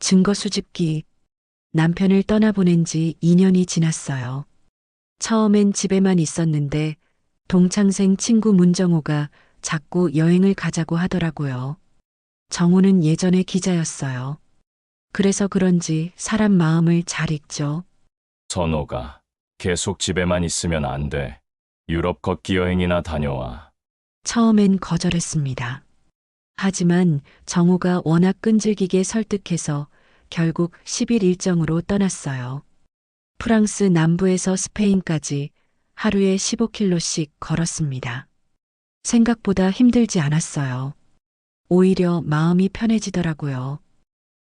증거 수집기. 남편을 떠나보낸 지 2년이 지났어요. 처음엔 집에만 있었는데 동창생 친구 문정호가 자꾸 여행을 가자고 하더라고요. 정호는 예전에 기자였어요. 그래서 그런지 사람 마음을 잘 읽죠. 선호가 계속 집에만 있으면 안 돼. 유럽 걷기 여행이나 다녀와. 처음엔 거절했습니다. 하지만 정호가 워낙 끈질기게 설득해서 결국 10일 일정으로 떠났어요. 프랑스 남부에서 스페인까지 하루에 15km씩 걸었습니다. 생각보다 힘들지 않았어요. 오히려 마음이 편해지더라고요.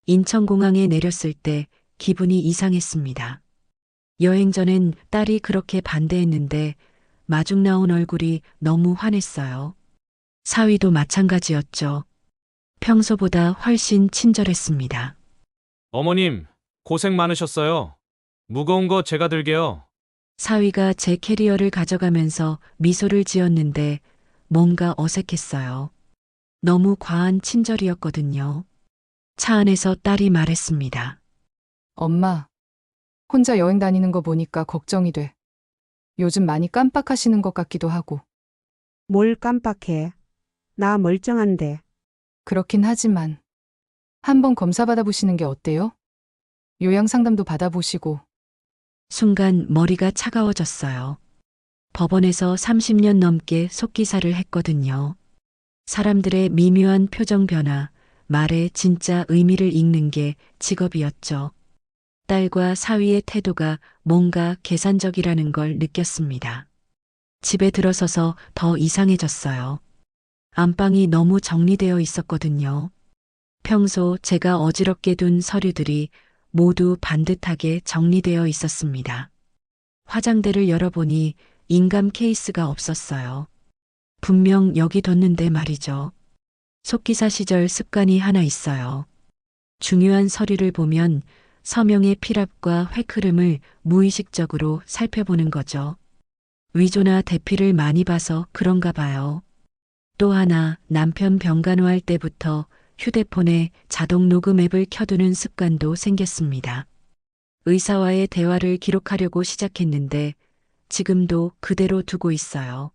인천공항에 내렸을 때 기분이 이상했습니다. 여행 전엔 딸이 그렇게 반대했는데 마중 나온 얼굴이 너무 환했어요. 사위도 마찬가지였죠. 평소보다 훨씬 친절했습니다. 어머님, 고생 많으셨어요. 무거운 거 제가 들게요. 사위가 제 캐리어를 가져가면서 미소를 지었는데 뭔가 어색했어요. 너무 과한 친절이었거든요. 차 안에서 딸이 말했습니다. 엄마, 혼자 여행 다니는 거 보니까 걱정이 돼. 요즘 많이 깜빡하시는 것 같기도 하고. 뭘 깜빡해. 나 멀쩡한데. 그렇긴 하지만 한번 검사 받아보시는 게 어때요? 요양 상담도 받아보시고. 순간 머리가 차가워졌어요. 법원에서 30년 넘게 속기사를 했거든요. 사람들의 미묘한 표정 변화, 말의 진짜 의미를 읽는 게 직업이었죠. 딸과 사위의 태도가 뭔가 계산적이라는 걸 느꼈습니다. 집에 들어서서 더 이상해졌어요. 안방이 너무 정리되어 있었거든요. 평소 제가 어지럽게 둔 서류들이 모두 반듯하게 정리되어 있었습니다. 화장대를 열어보니 인감 케이스가 없었어요. 분명 여기 뒀는데 말이죠. 속기사 시절 습관이 하나 있어요. 중요한 서류를 보면 서명의 필압과 획흐름을 무의식적으로 살펴보는 거죠. 위조나 대피를 많이 봐서 그런가 봐요. 또 하나, 남편 병간호할 때부터 휴대폰에 자동 녹음 앱을 켜두는 습관도 생겼습니다. 의사와의 대화를 기록하려고 시작했는데 지금도 그대로 두고 있어요.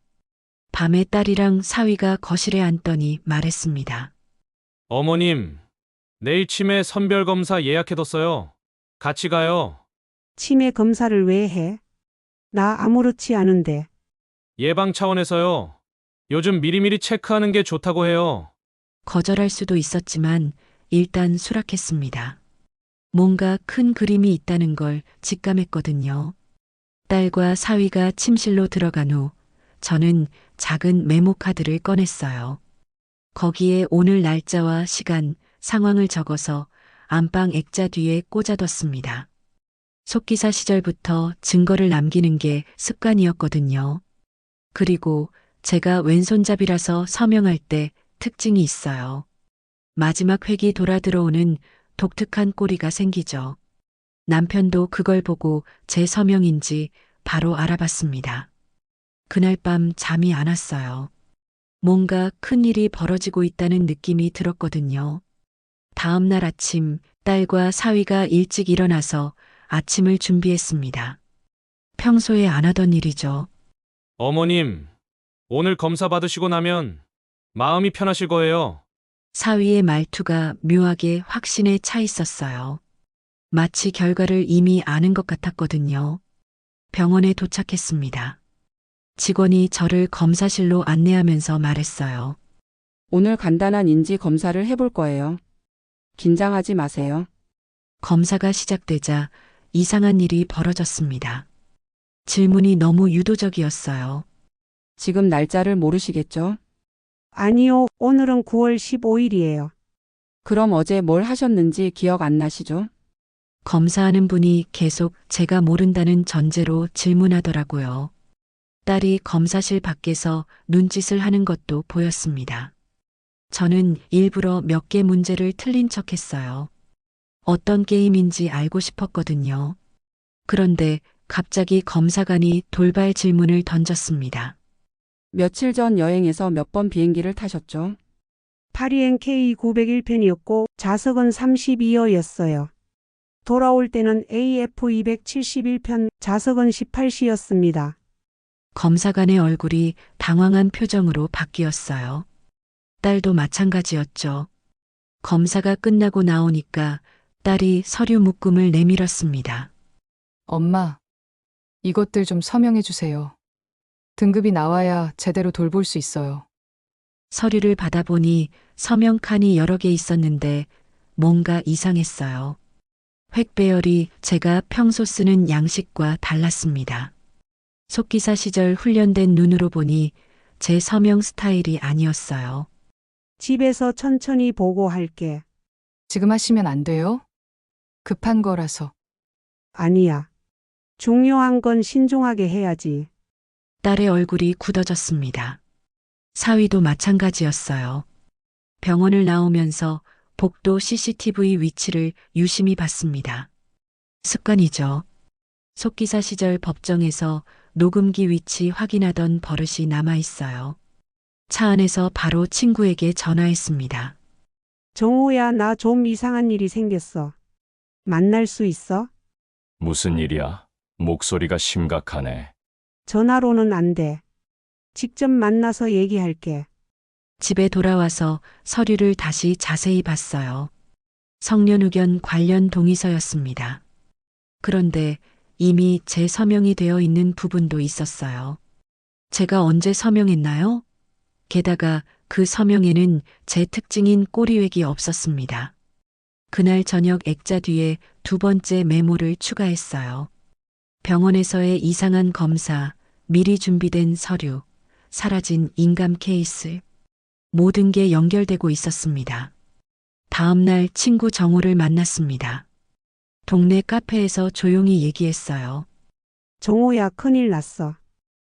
밤에 딸이랑 사위가 거실에 앉더니 말했습니다. 어머님, 내일 치매 선별검사 예약해뒀어요. 같이 가요. 치매 검사를 왜 해? 나 아무렇지 않은데. 예방 차원에서요. 요즘 미리미리 체크하는 게 좋다고 해요. 거절할 수도 있었지만 일단 수락했습니다. 뭔가 큰 그림이 있다는 걸 직감했거든요. 딸과 사위가 침실로 들어간 후 저는 작은 메모카드를 꺼냈어요. 거기에 오늘 날짜와 시간, 상황을 적어서 안방 액자 뒤에 꽂아뒀습니다. 속기사 시절부터 증거를 남기는 게 습관이었거든요. 그리고 제가 왼손잡이라서 서명할 때 특징이 있어요. 마지막 획이 돌아 들어오는 독특한 꼬리가 생기죠. 남편도 그걸 보고 제 서명인지 바로 알아봤습니다. 그날 밤 잠이 안 왔어요. 뭔가 큰 일이 벌어지고 있다는 느낌이 들었거든요. 다음 날 아침 딸과 사위가 일찍 일어나서 아침을 준비했습니다. 평소에 안 하던 일이죠. 어머님, 오늘 검사 받으시고 나면 마음이 편하실 거예요. 사위의 말투가 묘하게 확신에 차 있었어요. 마치 결과를 이미 아는 것 같았거든요. 병원에 도착했습니다. 직원이 저를 검사실로 안내하면서 말했어요. 오늘 간단한 인지 검사를 해볼 거예요. 긴장하지 마세요. 검사가 시작되자 이상한 일이 벌어졌습니다. 질문이 너무 유도적이었어요. 지금 날짜를 모르시겠죠? 아니요, 오늘은 9월 15일이에요. 그럼 어제 뭘 하셨는지 기억 안 나시죠? 검사하는 분이 계속 제가 모른다는 전제로 질문하더라고요. 딸이 검사실 밖에서 눈짓을 하는 것도 보였습니다. 저는 일부러 몇 개 문제를 틀린 척 했어요. 어떤 게임인지 알고 싶었거든요. 그런데 갑자기 검사관이 돌발 질문을 던졌습니다. 며칠 전 여행에서 몇 번 비행기를 타셨죠? 82NK 901편이었고 자석은 32호였어요. 돌아올 때는 AF 271편, 자석은 18시였습니다. 검사관의 얼굴이 당황한 표정으로 바뀌었어요. 딸도 마찬가지였죠. 검사가 끝나고 나오니까 딸이 서류 묶음을 내밀었습니다. 엄마, 이것들 좀 서명해 주세요. 등급이 나와야 제대로 돌볼 수 있어요. 서류를 받아보니 서명 칸이 여러 개 있었는데 뭔가 이상했어요. 획배열이 제가 평소 쓰는 양식과 달랐습니다. 속기사 시절 훈련된 눈으로 보니 제 서명 스타일이 아니었어요. 집에서 천천히 보고할게. 지금 하시면 안 돼요? 급한 거라서. 아니야. 중요한 건 신중하게 해야지. 딸의 얼굴이 굳어졌습니다. 사위도 마찬가지였어요. 병원을 나오면서 복도 CCTV 위치를 유심히 봤습니다. 습관이죠. 속기사 시절 법정에서 녹음기 위치 확인하던 버릇이 남아 있어요. 차 안에서 바로 친구에게 전화했습니다. 정호야, 나 좀 이상한 일이 생겼어. 만날 수 있어? 무슨 일이야? 목소리가 심각하네. 전화로는 안 돼. 직접 만나서 얘기할게. 집에 돌아와서 서류를 다시 자세히 봤어요. 성년후견 관련 동의서였습니다. 그런데 이미 제 서명이 되어 있는 부분도 있었어요. 제가 언제 서명했나요? 게다가 그 서명에는 제 특징인 꼬리획이 없었습니다. 그날 저녁 액자 뒤에 두 번째 메모를 추가했어요. 병원에서의 이상한 검사, 미리 준비된 서류, 사라진 인감 케이스. 모든 게 연결되고 있었습니다. 다음 날 친구 정우를 만났습니다. 동네 카페에서 조용히 얘기했어요. 정호야, 큰일 났어.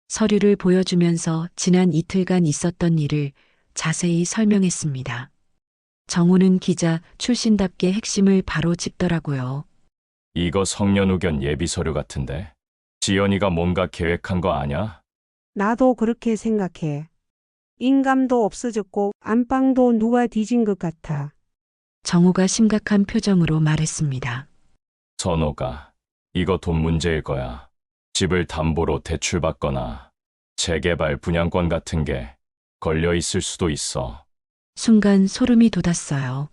서류를 보여주면서 지난 이틀간 있었던 일을 자세히 설명했습니다. 정우는 기자 출신답게 핵심을 바로 짚더라고요. 이거 성년후견 예비 서류 같은데. 지연이가 뭔가 계획한 거 아냐? 나도 그렇게 생각해. 인감도 없어졌고 안방도 누가 뒤진 것 같아. 정우가 심각한 표정으로 말했습니다. 선호가 이거 돈 문제일 거야. 집을 담보로 대출받거나 재개발 분양권 같은 게 걸려 있을 수도 있어. 순간 소름이 돋았어요.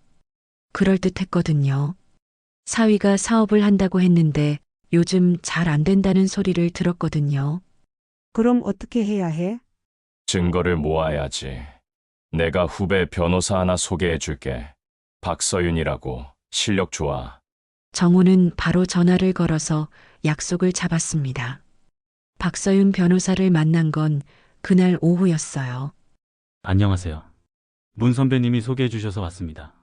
그럴듯했거든요. 사위가 사업을 한다고 했는데 요즘 잘 안 된다는 소리를 들었거든요. 그럼 어떻게 해야 해? 증거를 모아야지. 내가 후배 변호사 하나 소개해 줄게. 박서윤이라고. 실력 좋아. 정우는 바로 전화를 걸어서 약속을 잡았습니다. 박서윤 변호사를 만난 건 그날 오후였어요. 안녕하세요. 문 선배님이 소개해 주셔서 왔습니다.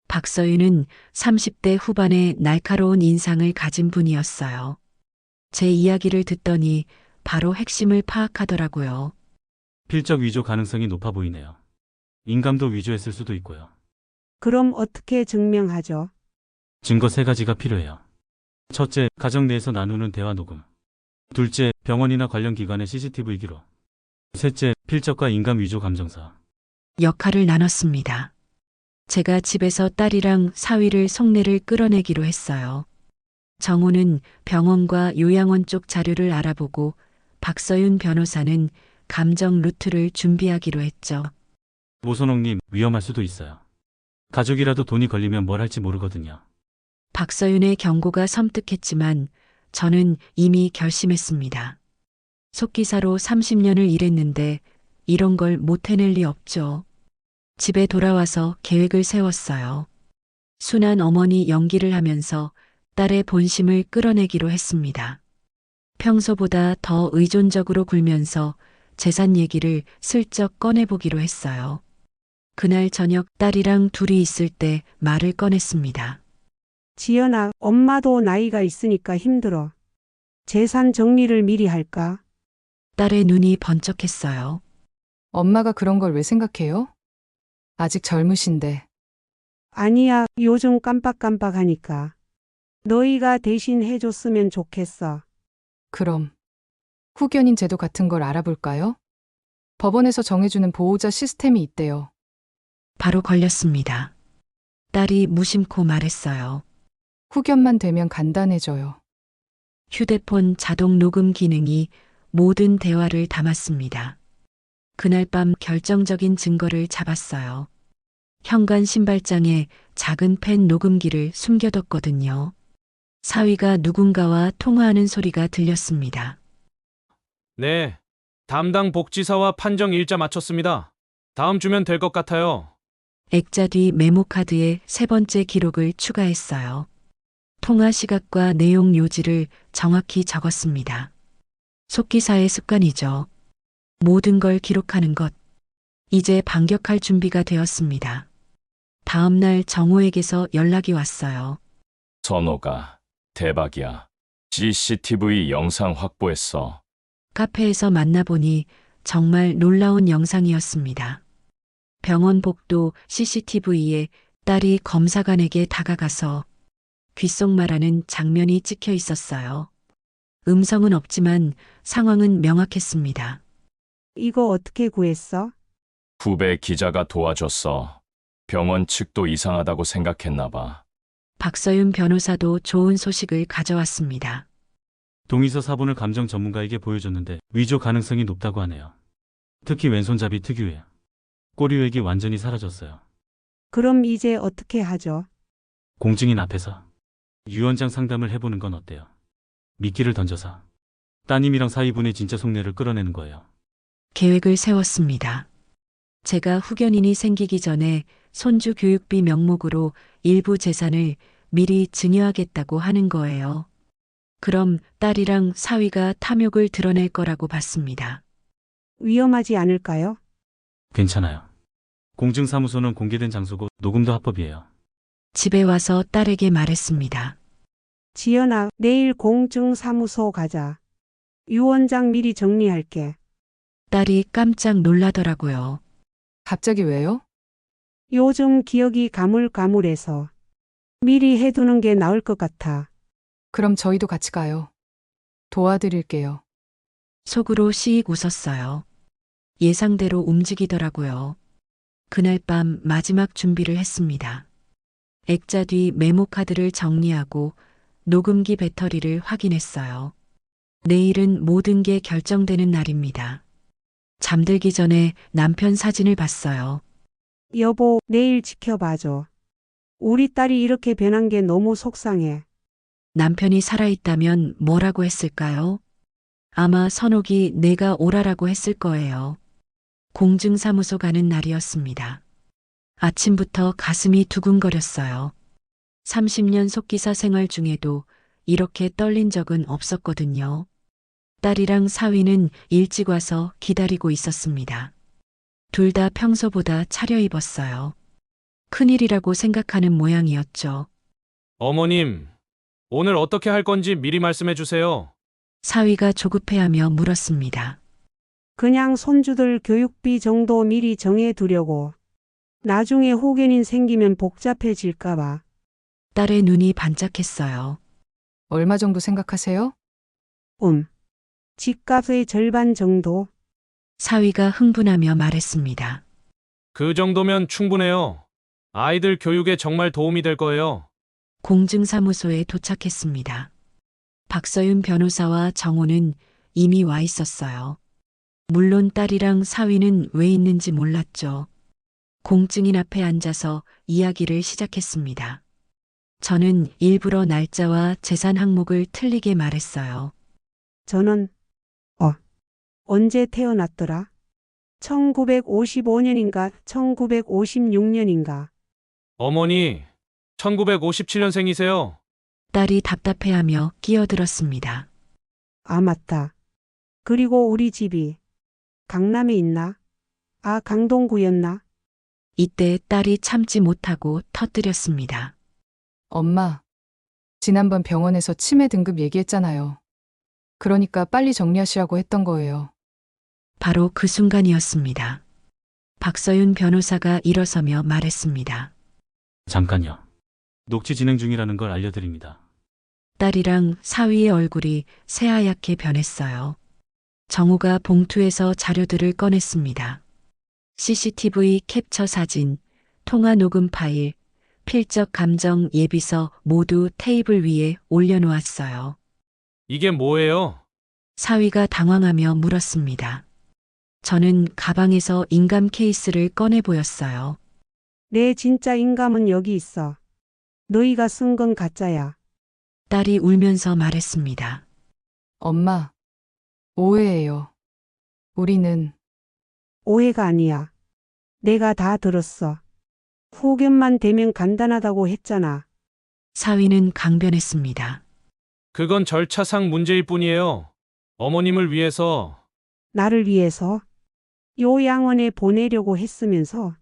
박서윤은 30대 후반의 날카로운 인상을 가진 분이었어요. 제 이야기를 듣더니 바로 핵심을 파악하더라고요. 필적 위조 가능성이 높아 보이네요. 인감도 위조했을 수도 있고요. 그럼 어떻게 증명하죠? 증거 3가지가 필요해요. 첫째, 가정 내에서 나누는 대화 녹음. 둘째, 병원이나 관련 기관의 CCTV 기록. 셋째, 필적과 인감 위조 감정서. 역할을 나눴습니다. 제가 집에서 딸이랑 사위를 속내를 끌어내기로 했어요. 정우는 병원과 요양원 쪽 자료를 알아보고 박서윤 변호사는 감정 루트를 준비하기로 했죠. 모선홍님, 위험할 수도 있어요. 가족이라도 돈이 걸리면 뭘 할지 모르거든요. 박서윤의 경고가 섬뜩했지만 저는 이미 결심했습니다. 속기사로 30년을 일했는데 이런 걸 못 해낼 리 없죠. 집에 돌아와서 계획을 세웠어요. 순한 어머니 연기를 하면서 딸의 본심을 끌어내기로 했습니다. 평소보다 더 의존적으로 굴면서 재산 얘기를 슬쩍 꺼내보기로 했어요. 그날 저녁 딸이랑 둘이 있을 때 말을 꺼냈습니다. 지연아, 엄마도 나이가 있으니까 힘들어. 재산 정리를 미리 할까? 딸의 눈이 번쩍했어요. 엄마가 그런 걸 왜 생각해요? 아직 젊으신데. 아니야, 요즘 깜빡깜빡하니까. 너희가 대신 해줬으면 좋겠어. 그럼 후견인 제도 같은 걸 알아볼까요? 법원에서 정해주는 보호자 시스템이 있대요. 바로 걸렸습니다. 딸이 무심코 말했어요. 후견만 되면 간단해져요. 휴대폰 자동 녹음 기능이 모든 대화를 담았습니다. 그날 밤 결정적인 증거를 잡았어요. 현관 신발장에 작은 펜 녹음기를 숨겨뒀거든요. 사위가 누군가와 통화하는 소리가 들렸습니다. 네. 담당 복지사와 판정 일자 마쳤습니다. 다음 주면 될 것 같아요. 액자 뒤 메모카드에 세 번째 기록을 추가했어요. 통화 시각과 내용 요지를 정확히 적었습니다. 속기사의 습관이죠. 모든 걸 기록하는 것. 이제 반격할 준비가 되었습니다. 다음 날 정호에게서 연락이 왔어요. 선호가 대박이야. CCTV 영상 확보했어. 카페에서 만나보니 정말 놀라운 영상이었습니다. 병원 복도 CCTV에 딸이 검사관에게 다가가서 귓속말하는 장면이 찍혀 있었어요. 음성은 없지만 상황은 명확했습니다. 이거 어떻게 구했어? 후배 기자가 도와줬어. 병원 측도 이상하다고 생각했나 봐. 박서윤 변호사도 좋은 소식을 가져왔습니다. 동의서 사본을 감정 전문가에게 보여줬는데 위조 가능성이 높다고 하네요. 특히 왼손잡이 특유의 꼬리획이 완전히 사라졌어요. 그럼 이제 어떻게 하죠? 공증인 앞에서 유언장 상담을 해보는 건 어때요? 미끼를 던져서 따님이랑 사위분의 진짜 속내를 끌어내는 거예요. 계획을 세웠습니다. 제가 후견인이 생기기 전에 손주 교육비 명목으로 일부 재산을 미리 증여하겠다고 하는 거예요. 그럼 딸이랑 사위가 탐욕을 드러낼 거라고 봤습니다. 위험하지 않을까요? 괜찮아요. 공증사무소는 공개된 장소고 녹음도 합법이에요. 집에 와서 딸에게 말했습니다. 지연아, 내일 공증사무소 가자. 유언장 미리 정리할게. 딸이 깜짝 놀라더라고요. 갑자기 왜요? 요즘 기억이 가물가물해서 미리 해두는 게 나을 것 같아. 그럼 저희도 같이 가요. 도와드릴게요. 속으로 씩 웃었어요. 예상대로 움직이더라고요. 그날 밤 마지막 준비를 했습니다. 액자 뒤 메모카드를 정리하고 녹음기 배터리를 확인했어요. 내일은 모든 게 결정되는 날입니다. 잠들기 전에 남편 사진을 봤어요. 여보, 내일 지켜봐줘. 우리 딸이 이렇게 변한 게 너무 속상해. 남편이 살아있다면 뭐라고 했을까요? 아마 선옥이 내가 오라라고 했을 거예요. 공증사무소 가는 날이었습니다. 아침부터 가슴이 두근거렸어요. 30년 속기사 생활 중에도 이렇게 떨린 적은 없었거든요. 딸이랑 사위는 일찍 와서 기다리고 있었습니다. 둘 다 평소보다 차려입었어요. 큰일이라고 생각하는 모양이었죠. 어머님, 오늘 어떻게 할 건지 미리 말씀해 주세요. 사위가 조급해하며 물었습니다. 그냥 손주들 교육비 정도 미리 정해두려고. 나중에 호견인 생기면 복잡해질까봐. 딸의 눈이 반짝했어요. 얼마 정도 생각하세요? 집값의 절반 정도. 사위가 흥분하며 말했습니다. 그 정도면 충분해요. 아이들 교육에 정말 도움이 될 거예요. 공증사무소에 도착했습니다. 박서윤 변호사와 정호는 이미 와 있었어요. 물론 딸이랑 사위는 왜 있는지 몰랐죠. 공증인 앞에 앉아서 이야기를 시작했습니다. 저는 일부러 날짜와 재산 항목을 틀리게 말했어요. 저는 언제 태어났더라? 1955년인가 1956년인가. 어머니, 1957년생이세요. 딸이 답답해하며 끼어들었습니다. 아, 맞다. 그리고 우리 집이 강남에 있나? 아, 강동구였나? 이때 딸이 참지 못하고 터뜨렸습니다. 엄마, 지난번 병원에서 치매 등급 얘기했잖아요. 그러니까 빨리 정리하시라고 했던 거예요. 바로 그 순간이었습니다. 박서윤 변호사가 일어서며 말했습니다. 잠깐요. 녹취 진행 중이라는 걸 알려드립니다. 딸이랑 사위의 얼굴이 새하얗게 변했어요. 정우가 봉투에서 자료들을 꺼냈습니다. CCTV 캡처 사진, 통화 녹음 파일, 필적 감정 예비서 모두 테이블 위에 올려놓았어요. 이게 뭐예요? 사위가 당황하며 물었습니다. 저는 가방에서 인감 케이스를 꺼내 보였어요. 내 진짜 인감은 여기 있어. 너희가 쓴 건 가짜야. 딸이 울면서 말했습니다. 엄마, 오해예요. 우리는 오해가 아니야. 내가 다 들었어. 후견만 되면 간단하다고 했잖아. 사위는 강변했습니다. 그건 절차상 문제일 뿐이에요. 어머님을 위해서 나를 위해서 요양원에 보내려고 했으면서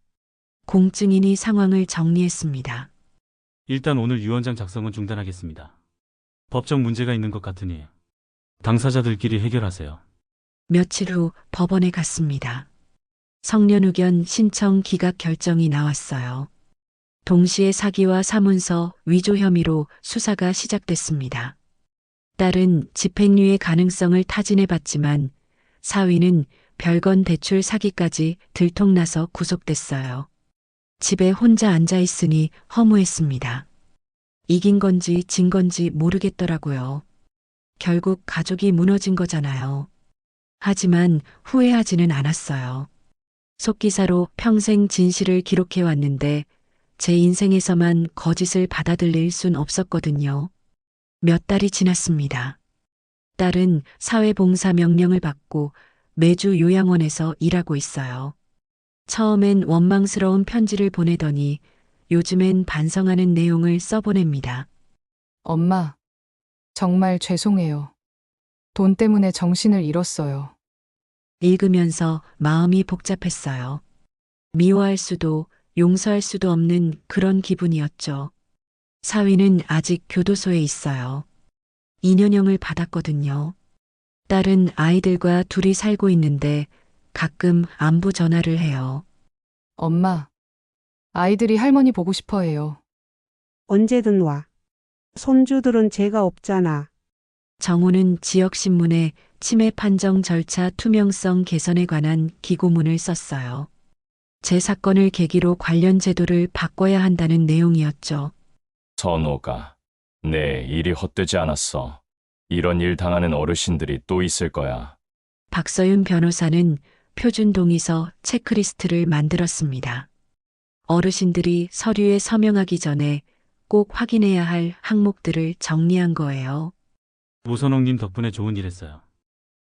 공증인이 상황을 정리했습니다. 일단 오늘 유언장 작성은 중단하겠습니다. 법적 문제가 있는 것 같으니 당사자들끼리 해결하세요. 며칠 후 법원에 갔습니다. 성년후견 신청 기각 결정이 나왔어요. 동시에 사기와 사문서 위조 혐의로 수사가 시작됐습니다. 딸은 집행유예 가능성을 타진해봤지만 사위는 별건 대출 사기까지 들통나서 구속됐어요. 집에 혼자 앉아있으니 허무했습니다. 이긴 건지 진 건지 모르겠더라고요. 결국 가족이 무너진 거잖아요. 하지만 후회하지는 않았어요. 속기사로 평생 진실을 기록해왔는데 제 인생에서만 거짓을 받아들일 순 없었거든요. 몇 달이 지났습니다. 딸은 사회봉사 명령을 받고 매주 요양원에서 일하고 있어요. 처음엔 원망스러운 편지를 보내더니 요즘엔 반성하는 내용을 써보냅니다. 엄마, 정말 죄송해요. 돈 때문에 정신을 잃었어요. 읽으면서 마음이 복잡했어요. 미워할 수도 용서할 수도 없는 그런 기분이었죠. 사위는 아직 교도소에 있어요. 2년형을 받았거든요. 딸은 아이들과 둘이 살고 있는데 가끔 안부 전화를 해요. 엄마, 아이들이 할머니 보고 싶어 해요. 언제든 와. 손주들은 죄가 없잖아. 정우는 지역신문에 치매 판정 절차 투명성 개선에 관한 기고문을 썼어요. 제 사건을 계기로 관련 제도를 바꿔야 한다는 내용이었죠. 선호가, 내 일이 헛되지 않았어. 이런 일 당하는 어르신들이 또 있을 거야. 박서윤 변호사는 표준 동의서 체크리스트를 만들었습니다. 어르신들이 서류에 서명하기 전에 꼭 확인해야 할 항목들을 정리한 거예요. 모선홍님 덕분에 좋은 일 했어요.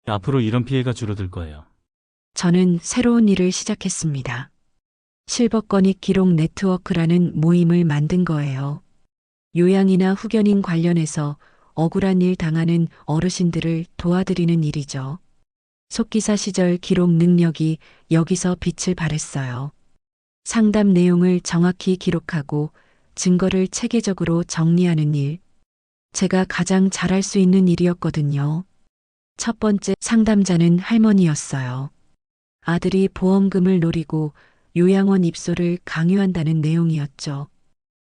앞으로 이런 피해가 줄어들 거예요. 저는 새로운 일을 시작했습니다. 실버건익 기록 네트워크라는 모임을 만든 거예요. 요양이나 후견인 관련해서 억울한 일 당하는 어르신들을 도와드리는 일이죠. 속기사 시절 기록 능력이 여기서 빛을 발했어요. 상담 내용을 정확히 기록하고 증거를 체계적으로 정리하는 일. 제가 가장 잘할 수 있는 일이었거든요. 첫 번째 상담자는 할머니였어요. 아들이 보험금을 노리고 요양원 입소를 강요한다는 내용이었죠.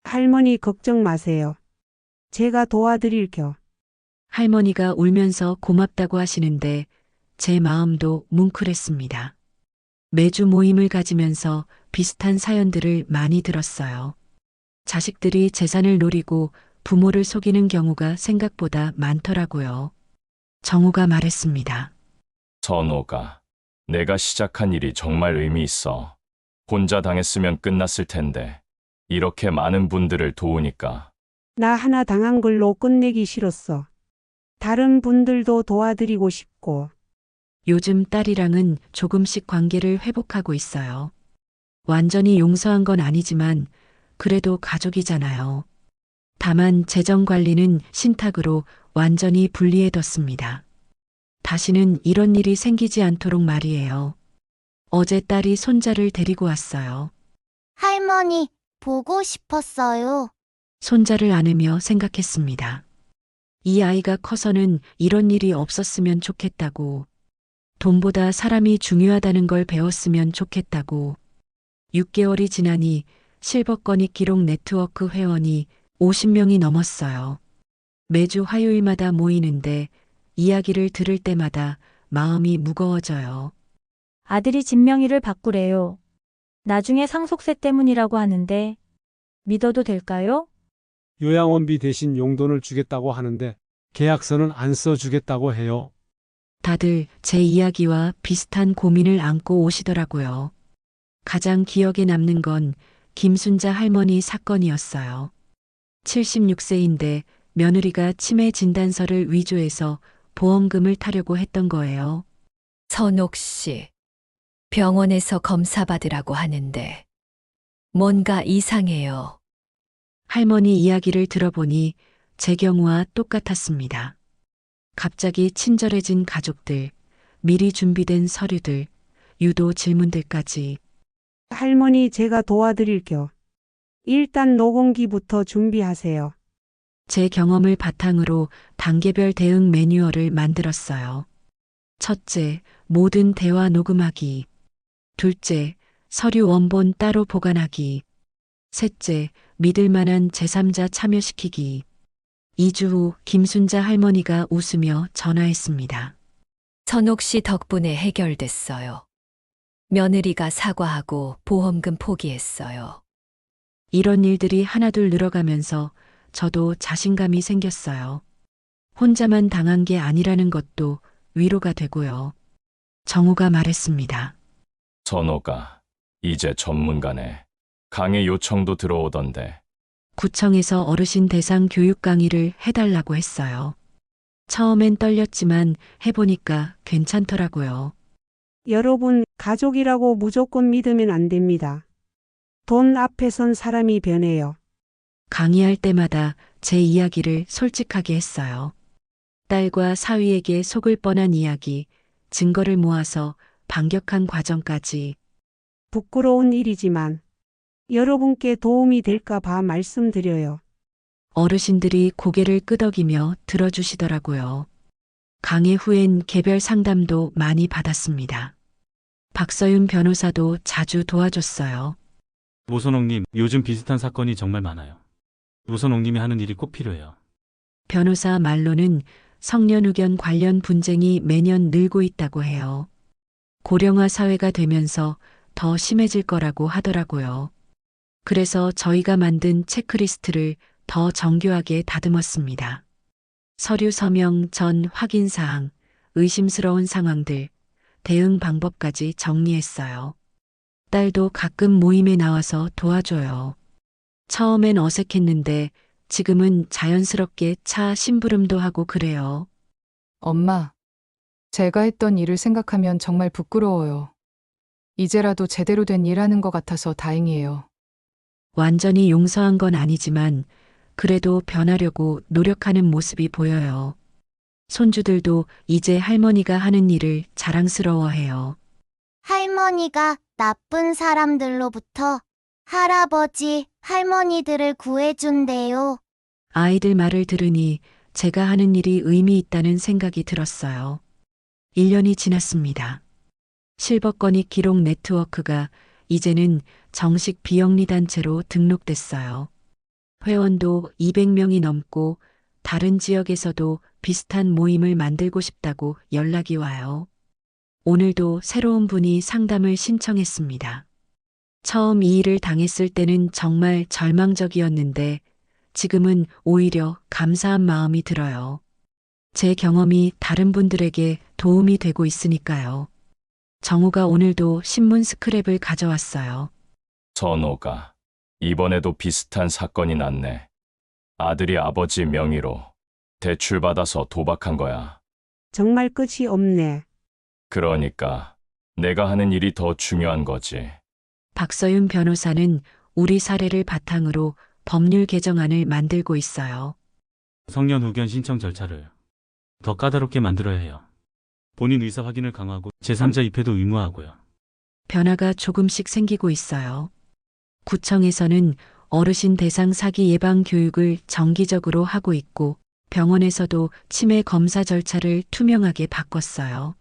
할머니 걱정 마세요. 제가 도와드릴게요. 할머니가 울면서 고맙다고 하시는데 제 마음도 뭉클했습니다. 매주 모임을 가지면서 비슷한 사연들을 많이 들었어요. 자식들이 재산을 노리고 부모를 속이는 경우가 생각보다 많더라고요. 정우가 말했습니다. 선호가, 내가 시작한 일이 정말 의미 있어. 혼자 당했으면 끝났을 텐데 이렇게 많은 분들을 도우니까. 나 하나 당한 걸로 끝내기 싫었어. 다른 분들도 도와드리고 싶고. 요즘 딸이랑은 조금씩 관계를 회복하고 있어요. 완전히 용서한 건 아니지만 그래도 가족이잖아요. 다만 재정 관리는 신탁으로 완전히 분리해뒀습니다. 다시는 이런 일이 생기지 않도록 말이에요. 어제 딸이 손자를 데리고 왔어요. 할머니, 보고 싶었어요. 손자를 안으며 생각했습니다. 이 아이가 커서는 이런 일이 없었으면 좋겠다고, 돈보다 사람이 중요하다는 걸 배웠으면 좋겠다고. 6개월이 지나니 실버건익 기록 네트워크 회원이 50명이 넘었어요. 매주 화요일마다 모이는데 이야기를 들을 때마다 마음이 무거워져요. 아들이 진명이를 바꾸래요. 나중에 상속세 때문이라고 하는데 믿어도 될까요? 요양원비 대신 용돈을 주겠다고 하는데 계약서는 안 써주겠다고 해요. 다들 제 이야기와 비슷한 고민을 안고 오시더라고요. 가장 기억에 남는 건 김순자 할머니 사건이었어요. 76세인데 며느리가 치매 진단서를 위조해서 보험금을 타려고 했던 거예요. 선옥 씨, 병원에서 검사 받으라고 하는데 뭔가 이상해요. 할머니 이야기를 들어보니 제 경우와 똑같았습니다. 갑자기 친절해진 가족들, 미리 준비된 서류들, 유도 질문들까지. 할머니 제가 도와드릴게요. 일단 녹음기부터 준비하세요. 제 경험을 바탕으로 단계별 대응 매뉴얼을 만들었어요. 첫째, 모든 대화 녹음하기. 둘째, 서류 원본 따로 보관하기. 셋째, 믿을 만한 제3자 참여시키기. 2주 후 김순자 할머니가 웃으며 전화했습니다. 선옥 씨 덕분에 해결됐어요. 며느리가 사과하고 보험금 포기했어요. 이런 일들이 하나둘 늘어가면서 저도 자신감이 생겼어요. 혼자만 당한 게 아니라는 것도 위로가 되고요. 정우가 말했습니다. 선호가 이제 전문가네. 강의 요청도 들어오던데. 구청에서 어르신 대상 교육 강의를 해달라고 했어요. 처음엔 떨렸지만 해보니까 괜찮더라고요. 여러분, 가족이라고 무조건 믿으면 안 됩니다. 돈 앞에 선 사람이 변해요. 강의할 때마다 제 이야기를 솔직하게 했어요. 딸과 사위에게 속을 뻔한 이야기, 증거를 모아서 반격한 과정까지. 부끄러운 일이지만 여러분께 도움이 될까 봐 말씀드려요. 어르신들이 고개를 끄덕이며 들어주시더라고요. 강의 후엔 개별 상담도 많이 받았습니다. 박서윤 변호사도 자주 도와줬어요. 오선옥님, 요즘 비슷한 사건이 정말 많아요. 오선옥님이 하는 일이 꼭 필요해요. 변호사 말로는 성년후견 관련 분쟁이 매년 늘고 있다고 해요. 고령화 사회가 되면서 더 심해질 거라고 하더라고요. 그래서 저희가 만든 체크리스트를 더 정교하게 다듬었습니다. 서류 서명 전 확인 사항, 의심스러운 상황들, 대응 방법까지 정리했어요. 딸도 가끔 모임에 나와서 도와줘요. 처음엔 어색했는데 지금은 자연스럽게 차 심부름도 하고 그래요. 엄마, 제가 했던 일을 생각하면 정말 부끄러워요. 이제라도 제대로 된 일 하는 것 같아서 다행이에요. 완전히 용서한 건 아니지만 그래도 변하려고 노력하는 모습이 보여요. 손주들도 이제 할머니가 하는 일을 자랑스러워해요. 할머니가 나쁜 사람들로부터 할아버지, 할머니들을 구해준대요. 아이들 말을 들으니 제가 하는 일이 의미 있다는 생각이 들었어요. 1년이 지났습니다. 실버건익 기록 네트워크가 이제는 정식 비영리 단체로 등록됐어요. 회원도 200명이 넘고 다른 지역에서도 비슷한 모임을 만들고 싶다고 연락이 와요. 오늘도 새로운 분이 상담을 신청했습니다. 처음 이 일을 당했을 때는 정말 절망적이었는데 지금은 오히려 감사한 마음이 들어요. 제 경험이 다른 분들에게 도움이 되고 있으니까요. 정우가 오늘도 신문 스크랩을 가져왔어요. 선호가 이번에도 비슷한 사건이 났네. 아들이 아버지 명의로 대출받아서 도박한 거야. 정말 끝이 없네. 그러니까 내가 하는 일이 더 중요한 거지. 박서윤 변호사는 우리 사례를 바탕으로 법률 개정안을 만들고 있어요. 성년 후견 신청 절차를 더 까다롭게 만들어야 해요. 본인 의사 확인을 강화하고 제3자 입회도 의무화하고요. 변화가 조금씩 생기고 있어요. 구청에서는 어르신 대상 사기 예방 교육을 정기적으로 하고 있고 병원에서도 치매 검사 절차를 투명하게 바꿨어요.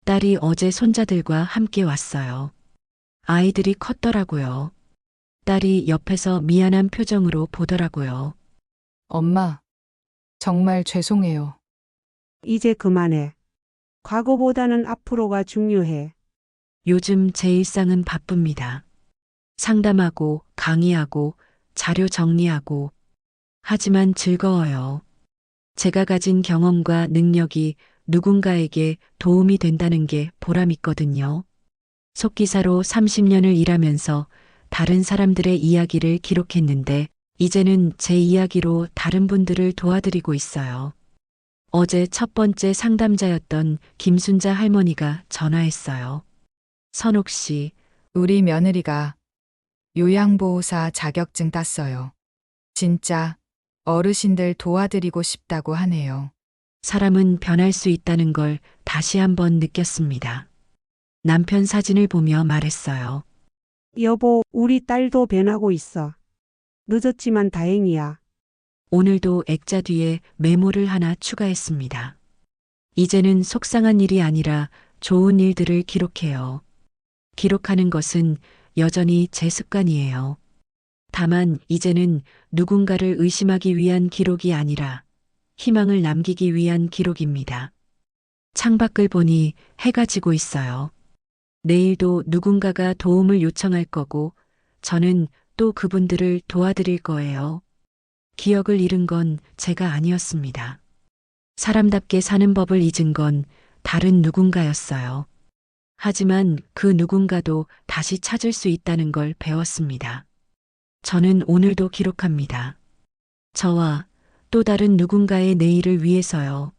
딸이 어제 손자들과 함께 왔어요. 아이들이 컸더라고요. 딸이 옆에서 미안한 표정으로 보더라고요. 엄마, 정말 죄송해요. 이제 그만해. 과거보다는 앞으로가 중요해. 요즘 제 일상은 바쁩니다. 상담하고 강의하고 자료 정리하고. 하지만 즐거워요. 제가 가진 경험과 능력이 누군가에게 도움이 된다는 게 보람있거든요. 속기사로 30년을 일하면서 다른 사람들의 이야기를 기록했는데 이제는 제 이야기로 다른 분들을 도와드리고 있어요. 어제 첫 번째 상담자였던 김순자 할머니가 전화했어요. 선옥 씨, 우리 며느리가 요양보호사 자격증 땄어요. 진짜 어르신들 도와드리고 싶다고 하네요. 사람은 변할 수 있다는 걸 다시 한번 느꼈습니다. 남편 사진을 보며 말했어요. 여보, 우리 딸도 변하고 있어. 늦었지만 다행이야. 오늘도 액자 뒤에 메모를 하나 추가했습니다. 이제는 속상한 일이 아니라 좋은 일들을 기록해요. 기록하는 것은 여전히 제 습관이에요. 다만 이제는 누군가를 의심하기 위한 기록이 아니라 희망을 남기기 위한 기록입니다. 창밖을 보니 해가 지고 있어요. 내일도 누군가가 도움을 요청할 거고 저는 또 그분들을 도와드릴 거예요. 기억을 잃은 건 제가 아니었습니다. 사람답게 사는 법을 잊은 건 다른 누군가였어요. 하지만 그 누군가도 다시 찾을 수 있다는 걸 배웠습니다. 저는 오늘도 기록합니다. 저와 또 다른 누군가의 내일을 위해서요.